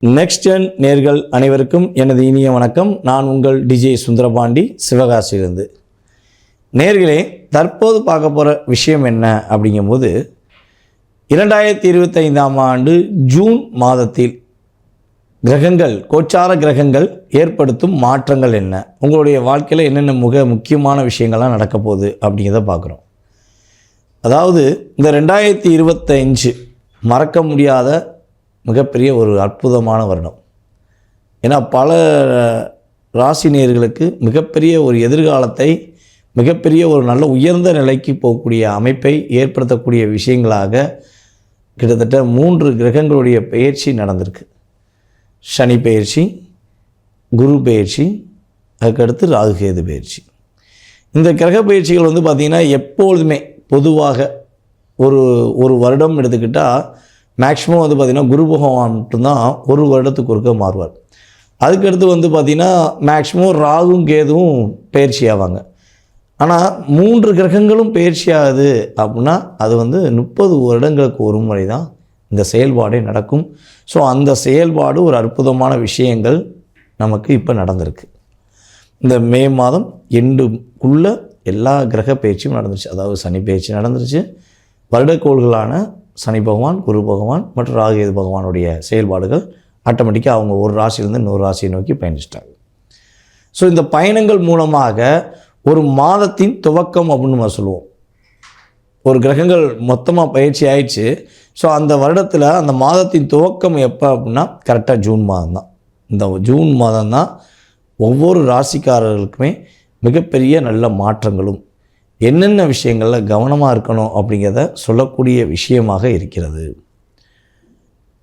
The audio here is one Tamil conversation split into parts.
நெக்ஸ்ட் ஜென் நேர்கள் அனைவருக்கும் எனது இனிய வணக்கம். நான் உங்கள் டிஜே சுந்தரபாண்டி, சிவகாசியிலிருந்து. நேர்களே, தற்போது பார்க்க போகிற விஷயம் என்ன அப்படிங்கும்போது, 2025ஆம் ஆண்டு ஜூன் மாதத்தில் கிரகங்கள், கோச்சார கிரகங்கள் ஏற்படுத்தும் மாற்றங்கள் என்ன, உங்களுடைய வாழ்க்கையில் என்னென்ன முக்கியமான விஷயங்கள்லாம் நடக்க போகுது அப்படிங்கிறத பார்க்குறோம். அதாவது இந்த 2025 மறக்க முடியாத மிகப்பெரிய ஒரு அற்புதமான வருடம். ஏன்னா பல ராசி நேயர்களுக்கு மிகப்பெரிய ஒரு எதிர்காலத்தை, மிகப்பெரிய ஒரு நல்ல உயர்ந்த நிலைக்கு போகக்கூடிய அமைப்பை ஏற்படுத்தக்கூடிய விஷயங்களாக கிட்டத்தட்ட 3 கிரகங்களுடைய பெயர்ச்சி நடந்திருக்கு. சனி பெயர்ச்சி, குரு பெயர்ச்சி, அதுக்கடுத்து ராகுகேது பெயர்ச்சி. இந்த கிரக பயிற்சிகள் பார்த்திங்கன்னா எப்பொழுதுமே பொதுவாக ஒரு வருடம் எடுத்துக்கிட்டால் மேக்ஸிமம் பார்த்திங்கன்னா குரு பகவான் மட்டும்தான் ஒரு வருடத்துக்கு ஒருக்க மாறுவார். அதுக்கடுத்து பார்த்திங்கன்னா மேக்ஸிமம் ராகும் கேதுவும் பயிற்சி ஆவாங்க. ஆனால் 3 கிரகங்களும் பயிற்சி ஆகுது அப்படின்னா அது 30 வருடங்களுக்கு ஒரு முறை தான் இந்த செயல்பாடே நடக்கும். ஸோ அந்த செயல்பாடு ஒரு அற்புதமான விஷயங்கள் நமக்கு இப்போ நடந்திருக்கு. இந்த மே மாதம் எண்டுக்குள்ளே எல்லா கிரக பயிற்சியும் நடந்துருச்சு. அதாவது சனி பயிற்சி நடந்துருச்சு. வருடக்கோள்களான சனி பகவான், குரு பகவான் மற்றும் ராகுகேது பகவானுடைய செயல்பாடுகள் ஆட்டோமேட்டிக்காக அவங்க ஒரு ராசியிலேருந்து இன்னொரு ராசியை நோக்கி பயணிச்சிட்டாங்க. ஸோ இந்த பயணங்கள் மூலமாக ஒரு மாதத்தின் துவக்கம் அப்படின்னு நம்ம சொல்லுவோம். ஒரு கிரகங்கள் மொத்தமாக பயிற்சி ஆயிடுச்சு. ஸோ அந்த வருடத்தில் அந்த மாதத்தின் துவக்கம் எப்போ அப்படின்னா கரெக்டாக ஜூன் மாதம் தான். இந்த ஜூன் மாதம் தான் ஒவ்வொரு ராசிக்காரர்களுக்குமே மிகப்பெரிய நல்ல மாற்றங்களும் என்னென்ன விஷயங்களில் கவனமாக இருக்கணும் அப்படிங்கிறத சொல்லக்கூடிய விஷயமாக இருக்கிறது.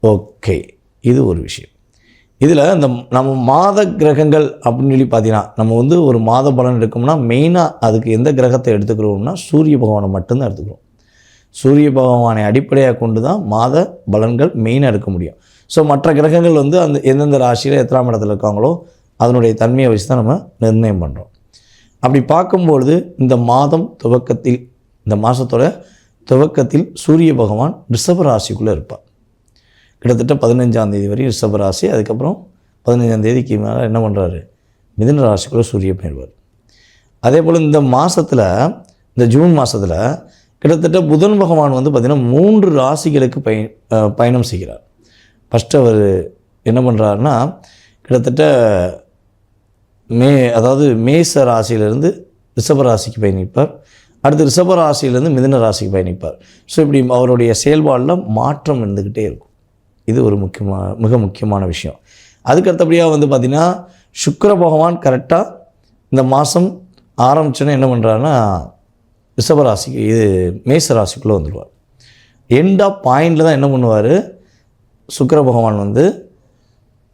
ஓகே, இது ஒரு விஷயம். இதில் இந்த நம்ம மாத கிரகங்கள் அப்படின்னு சொல்லி பார்த்தீங்கன்னா, நம்ம ஒரு மாத பலன் எடுக்கணும்னா மெயினாக அதுக்கு எந்த கிரகத்தை எடுத்துக்கிறோம்னா சூரிய பகவானை மட்டும்தான் எடுத்துக்கிறோம். சூரிய பகவானை அடிப்படையாக கொண்டு தான் மாத பலன்கள் மெயினாக எடுக்க முடியும். ஸோ மற்ற கிரகங்கள் அந்த எந்தெந்த ராசியில் எத்தனாம் இடத்துல இருக்காங்களோ அதனுடைய தன்மையை வச்சு தான் நம்ம நிர்ணயம் பண்ணுறோம். அப்படி பார்க்கும்பொழுது இந்த மாதம் துவக்கத்தில், இந்த மாதத்தோட துவக்கத்தில் சூரிய பகவான் ரிஷப ராசிக்குள்ளே இருப்பார். கிட்டத்தட்ட 15ஆம் தேதி வரையும் ரிஷப ராசி. அதுக்கப்புறம் 15ஆம் தேதிக்கு மேலே என்ன பண்ணுறாரு, மிதுன ராசிக்குள்ளே சூரியன் போயிடுவார். அதே போல் இந்த மாதத்தில், இந்த ஜூன் மாதத்தில் கிட்டத்தட்ட புதன் பகவான் பார்த்திங்கன்னா 3 ராசிகளுக்கு பயணம் செய்கிறார். ஃபஸ்ட்டு அவர் என்ன பண்ணுறாருன்னா கிட்டத்தட்ட அதாவது மேச ராசியிலேருந்து ரிஷப ராசிக்கு பயணிப்பார். அடுத்து ரிஷப ராசியிலேருந்து மிதுன ராசிக்கு பயணிப்பார். ஸோ இப்படி அவருடைய செயல்பாடில் மாற்றம் இருந்துக்கிட்டே இருக்கும். இது ஒரு மிக முக்கியமான விஷயம். அதுக்கடுத்தபடியாக பார்த்திங்கன்னா சுக்கிர பகவான் கரெக்டாக இந்த மாதம் ஆரம்பிச்சோன்னே என்ன பண்ணுறாருன்னா ரிஷப ராசிக்கு, இது மேச ராசிக்குள்ளே வந்துடுவார். எண்ட் ஆஃப் பாயிண்டில் தான் என்ன பண்ணுவார், சுக்கிர பகவான்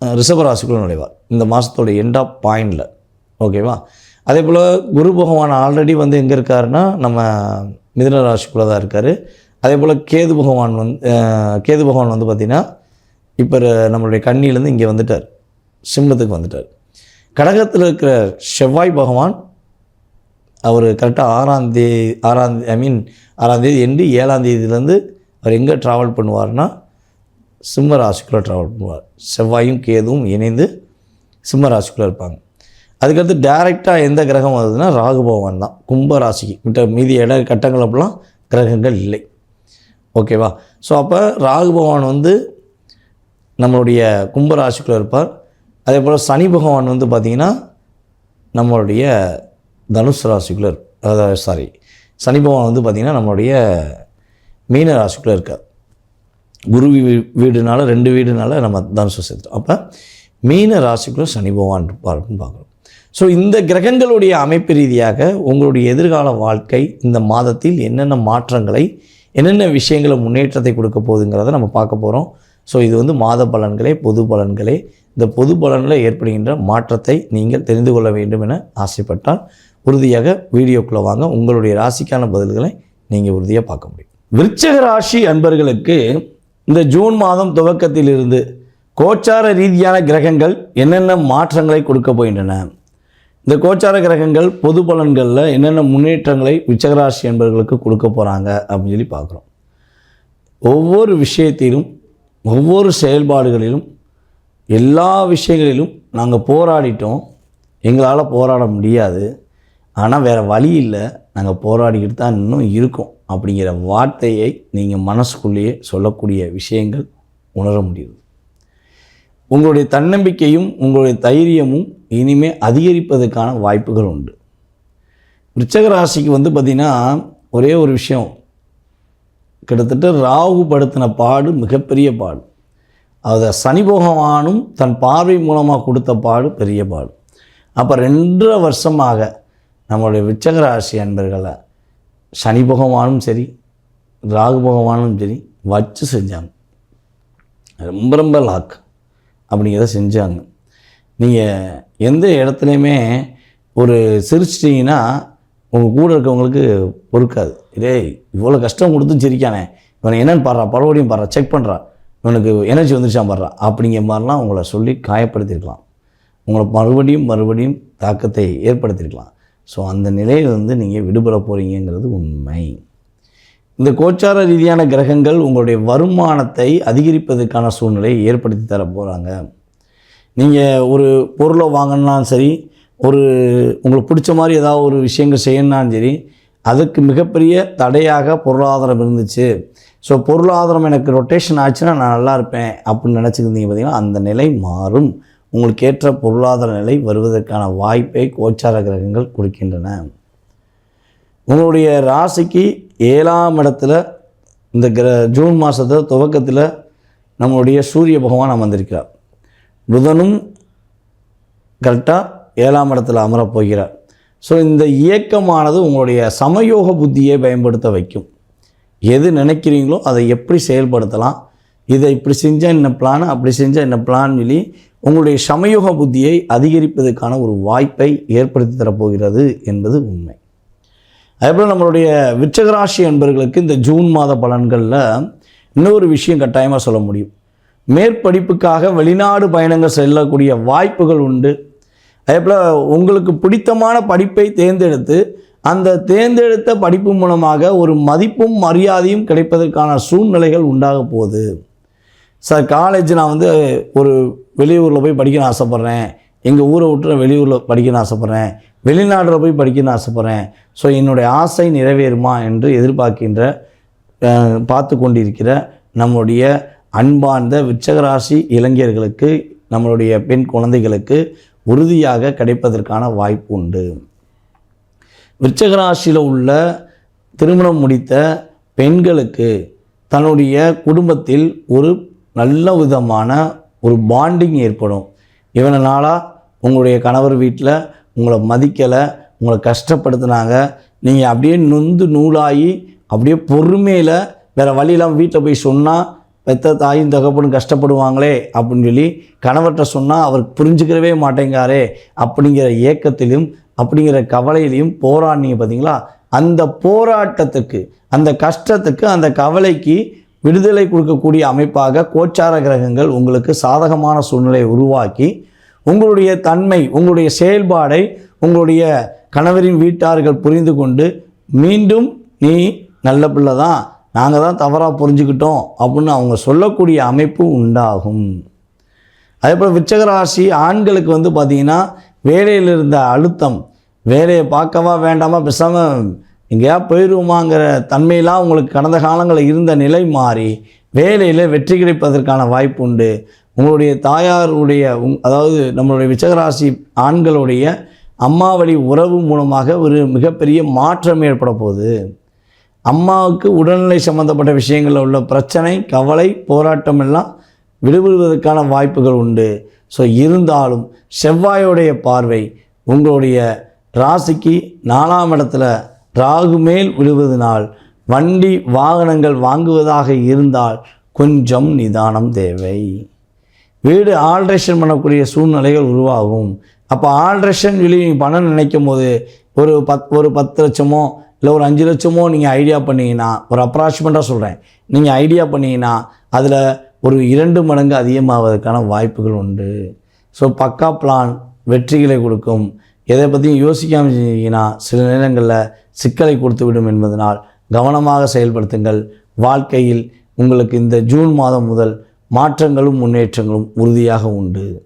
ரிஷபராசிக்குள்ளே நுழைவார் இந்த மாதத்தோட எண்ட் ஆஃப் பாயிண்டில். ஓகேவா? அதே போல் குரு பகவான் ஆல்ரெடி எங்கே இருக்காருன்னா நம்ம மிதுன ராசிக்குள்ளே தான் இருக்கார். அதே போல் கேது பகவான் பார்த்திங்கன்னா இப்போ நம்மளுடைய கன்னியிலேருந்து இங்கே வந்துட்டார், சிம்மத்துக்கு வந்துட்டார். கடகத்தில் இருக்கிற செவ்வாய் பகவான் அவர் கரெக்டாக 6ஆம் தேதி எண்டு 7ஆம் தேதியிலேருந்து அவர் எங்கே ட்ராவல் பண்ணுவார்னா சிம்ம ராசிக்குள்ளே ட்ராவல் பண்ணுவார். செவ்வாயும் கேதுவும் இணைந்து சிம்ம ராசிக்குள்ளே இருப்பாங்க. அதுக்கடுத்து டைரெக்டாக எந்த கிரகம் வருதுன்னா ராகு பகவான் தான் கும்ப ராசிக்கு. மீதி கட்டங்கள் அப்படிலாம் கிரகங்கள் இல்லை. ஓகேவா? ஸோ அப்போ ராகு பகவான் நம்மளுடைய கும்ப ராசிக்குள்ளே இருப்பார். அதே போல் சனி பகவான் பார்த்திங்கன்னா நம்மளுடைய தனுசு ராசிக்குள்ளே சனி பகவான் பார்த்திங்கன்னா நம்மளுடைய மீன ராசிக்குள்ளே இருக்கார். குரு வீடுனால 2 வீடுனால நம்ம தனுசு சேர்த்துட்டோம். அப்போ மீன ராசிக்குள்ளே சனி பகவான் இருப்பார்னு பார்க்குறோம். ஸோ இந்த கிரகங்களுடைய அமைப்பு ரீதியாக உங்களுடைய எதிர்கால வாழ்க்கை இந்த மாதத்தில் என்னென்ன மாற்றங்களை, என்னென்ன விஷயங்களை முன்னேற்றத்தை கொடுக்க போகுதுங்கிறத நம்ம பார்க்க போகிறோம். ஸோ இது மாத பலன்களே, பொது பலன்களே. இந்த பொது பலனில் ஏற்படுகின்ற மாற்றத்தை நீங்கள் தெரிந்து கொள்ள வேண்டும் என ஆசைப்பட்டால் உறுதியாக வீடியோக்குள்ளே வாங்க. உங்களுடைய ராசிக்கான பதில்களை நீங்கள் உறுதியாக பார்க்க முடியும். விருச்சிக ராசி அன்பர்களுக்கு இந்த ஜூன் மாதம் துவக்கத்திலிருந்து கோச்சார ரீதியான கிரகங்கள் என்னென்ன மாற்றங்களை கொடுக்க போகின்றன, இந்த கோச்சார கிரகங்கள் பொது பலன்களில் என்னென்ன முன்னேற்றங்களை விருச்சிகராசி என்பவர்களுக்கு கொடுக்க போகிறாங்க அப்படின்னு சொல்லி பார்க்குறோம். ஒவ்வொரு விஷயத்திலும் ஒவ்வொரு செயல்பாடுகளிலும் எல்லா விஷயங்களிலும் நாங்கள் போராடிட்டோம், எங்களால் போராட முடியாது, ஆனால் வேறு வழி இல்லை, நாங்கள் போராடிக்கிட்டு தான் இன்னும் இருக்கோம் அப்படிங்கிற வார்த்தையை நீங்கள் மனசுக்குள்ளேயே சொல்லக்கூடிய விஷயங்கள் உணர முடியுது. உங்களுடைய தன்னம்பிக்கையும் உங்களுடைய தைரியமும் இனிமேல் அதிகரிப்பதற்கான வாய்ப்புகள் உண்டு. விருச்சிக ராசிக்கு பார்த்திங்கன்னா ஒரே ஒரு விஷயம், கிட்டத்தட்ட ராகு படுத்தின பாடு மிகப்பெரிய பாடு. அதை சனி பகவானும் தன் பார்வை மூலமாக கொடுத்த பாடு பெரிய பாடு. அப்போ 2.5 வருஷமாக நம்மளுடைய விருச்சிக ராசி அன்பர்களை சனி பகவானும் சரி ராகு பகவானும் சரி வச்சு செஞ்சாங்க. ரொம்ப ரொம்ப லாக் அப்படிங்கிறத செஞ்சாங்க. நீங்கள் எந்த இடத்துலையுமே ஒரு சிரிச்சிட்டிங்கன்னா உங்கள் கூட இருக்கவங்களுக்கு பொறுக்காது. டேய் இவ்வளோ கஷ்டம் கொடுத்தும் சிரிக்கானே, இவனை என்னென்னு பாடுறா, பரவடியும் பாடுறா, செக் பண்ணுறா, இவனுக்கு எனர்ஜி வந்துருச்சான் பாடுறா அப்படிங்கிற மாதிரிலாம் உங்களை சொல்லி காயப்படுத்தியிருக்கலாம். உங்களை மறுபடியும் தாக்கத்தை ஏற்படுத்தியிருக்கலாம். ஸோ அந்த நிலையில் நீங்கள் விடுபட போகிறீங்கிறது உண்மை. இந்த கோச்சார ரீதியான கிரகங்கள் உங்களுடைய வருமானத்தை அதிகரிப்பதற்கான சூழ்நிலையை ஏற்படுத்தி தர போகிறாங்க. நீங்கள் ஒரு பொருளை வாங்கினாலும் சரி, உங்களுக்கு பிடிச்ச மாதிரி ஏதாவது ஒரு விஷயங்கள் செய்யணுன்னாலும் சரி, அதுக்கு மிகப்பெரிய தடையாக பொருளாதாரம் இருந்துச்சு. ஸோ பொருளாதாரம் எனக்கு ரொட்டேஷன் ஆச்சுன்னா நான் நல்லா இருப்பேன் அப்படின்னு நினச்சிருந்தீங்க பார்த்திங்கன்னா, அந்த நிலை மாறும். உங்களுக்கு ஏற்ற பொருளாதார நிலை வருவதற்கான வாய்ப்பை கோச்சார கிரகங்கள் கொடுக்கின்றன. உங்களுடைய ராசிக்கு 7ஆம் இடத்துல இந்த ஜூன் மாதத்தில் துவக்கத்தில் நம்மளுடைய சூரிய பகவான் அமர்ந்திருக்கிறார். புதனும் கரெக்டாக 7ஆம் இடத்துல அமரப் போகிறார். ஸோ இந்த இயக்கமானது உங்களுடைய சமயோக புத்தியை பயன்படுத்த வைக்கும். எது நினைக்கிறீங்களோ அதை எப்படி செயல்படுத்தலாம், இதை இப்படி செஞ்சால் என்ன பிளான், அப்படி செஞ்சால் என்ன பிளான் சொல்லி உங்களுடைய சமயோக புத்தியை அதிகரிப்பதற்கான ஒரு வாய்ப்பை ஏற்படுத்தி தரப்போகிறது என்பது உண்மை. அதேபோல் நம்மளுடைய விருச்சிக ராசி என்பவர்களுக்கு இந்த ஜூன் மாத பலன்களில் இன்னொரு விஷயம் கட்டாயமாக சொல்ல முடியும். மேற்படிப்புக்காக வெளிநாடு பயணங்கள் செல்லக்கூடிய வாய்ப்புகள் உண்டு. அதேபோல் உங்களுக்கு பிடித்தமான படிப்பை தேர்ந்தெடுத்து அந்த தேர்ந்தெடுத்த படிப்பு மூலமாக ஒரு மதிப்பும் மரியாதையும் கிடைப்பதற்கான சூழ்நிலைகள் உண்டாக போகுது. சார் காலேஜ் நான் ஒரு வெளியூரில் போய் படிக்கணும்னு ஆசைப்பட்றேன், எங்கள் ஊரை விட்டு வெளியூரில் படிக்கணும்னு ஆசைப்பட்றேன், வெளிநாட்டில் போய் படிக்கணும்னு ஆசைப்பட்றேன், ஸோ என்னுடைய ஆசை நிறைவேறுமா என்று பார்த்து கொண்டிருக்கிற நம்முடைய அன்பார்ந்த விருச்சிக ராசி இளைஞர்களுக்கு, நம்மளுடைய பெண் குழந்தைகளுக்கு உறுதியாக கிடைப்பதற்கான வாய்ப்பு உண்டு. விருச்சிக ராசியில் உள்ள திருமணம் முடித்த பெண்களுக்கு தன்னுடைய குடும்பத்தில் ஒரு நல்ல விதமான ஒரு பாண்டிங் ஏற்படும். இவனை நாளாக உங்களுடைய கணவர் வீட்டில் உங்களை மதிக்கலை, உங்களை கஷ்டப்படுத்தினாங்க, நீங்கள் அப்படியே நொந்து நூலாகி அப்படியே பொறுமையில் வேறு வழியெல்லாம் வீட்டில் போய் சொன்னால் பெத்த தாயும் தகப்பனும் கஷ்டப்படுவாங்களே அப்படின்னு சொல்லி கணவர்கிட்ட சொன்னால் அவர் புரிஞ்சுக்கிறவே மாட்டேங்காரே அப்படிங்கிற ஏக்கத்திலும் அப்படிங்கிற கவலையிலையும் போராடினீங்க பார்த்தீங்களா, அந்த போராட்டத்துக்கு, அந்த கஷ்டத்துக்கு, அந்த கவலைக்கு விடுதலை கொடுக்கக்கூடிய அமைப்பாக கோச்சார கிரகங்கள் உங்களுக்கு சாதகமான சூழ்நிலையை உருவாக்கி உங்களுடைய தன்மை, உங்களுடைய செயல்பாடை உங்களுடைய கணவரின் வீட்டார்கள் புரிந்து கொண்டு மீண்டும் நீ நல்ல பிள்ளை தான், நாங்கள் தான் தவறாக புரிஞ்சுக்கிட்டோம் அப்படின்னு அவங்க சொல்லக்கூடிய அமைப்பு உண்டாகும். அதேபோல் விருச்சிக ராசி ஆண்களுக்கு பார்த்திங்கன்னா வேலையில் இருந்த அழுத்தம், வேலையை பார்க்கவா வேண்டாமா பேசாமல் எங்கேயா போயிடுவோமாங்கிற தன்மையெல்லாம் உங்களுக்கு கடந்த காலங்களில் இருந்த நிலை மாறி வேலையில் வெற்றி கிடைப்பதற்கான வாய்ப்பு உண்டு. உங்களுடைய தாயாருடைய அதாவது நம்மளுடைய விருச்சிக ராசி ஆண்களுடைய அம்மாவழி உறவு மூலமாக ஒரு மிகப்பெரிய மாற்றம் ஏற்பட போகுது. அம்மாவுக்கு உடல்நிலை சம்பந்தப்பட்ட விஷயங்களில் உள்ள பிரச்சனை, கவலை, போராட்டம் எல்லாம் விடுபடுவதற்கான வாய்ப்புகள் உண்டு. ஸோ இருந்தாலும் செவ்வாயோடைய பார்வை உங்களுடைய ராசிக்கு 4ஆம் இடத்துல ராகு மேல் விழுவதனால் வண்டி வாகனங்கள் வாங்குவதாக இருந்தால் கொஞ்சம் நிதானம் தேவை. வீடு ஆல்ட்ரேஷன் பண்ணக்கூடிய சூழ்நிலைகள் உருவாகும். அப்போ ஆல்ட்ரேஷன் சொல்லி நீங்கள் பணம் நினைக்கும் போது ஒரு 10 லட்சமோ இல்லை ஒரு 5 லட்சமோ நீங்கள் ஐடியா பண்ணிங்கன்னா, ஒரு அப்ராக்சிமேட்டாக சொல்கிறேன், நீங்கள் ஐடியா பண்ணிங்கன்னா அதில் ஒரு 2 மடங்கு அதிகமாவதற்கான வாய்ப்புகள் உண்டு. ஸோ பக்கா பிளான் வெற்றிகளை கொடுக்கும். எதை பற்றியும் யோசிக்காமல் செஞ்சீங்கன்னா சில நேரங்களில் சிக்கலை கொடுத்து விடும் என்பதனால் கவனமாக செயல்படுத்துங்கள். வாழ்க்கையில் உங்களுக்கு இந்த ஜூன் மாதம் முதல் மாற்றங்களும் முன்னேற்றங்களும் உறுதியாக உண்டு.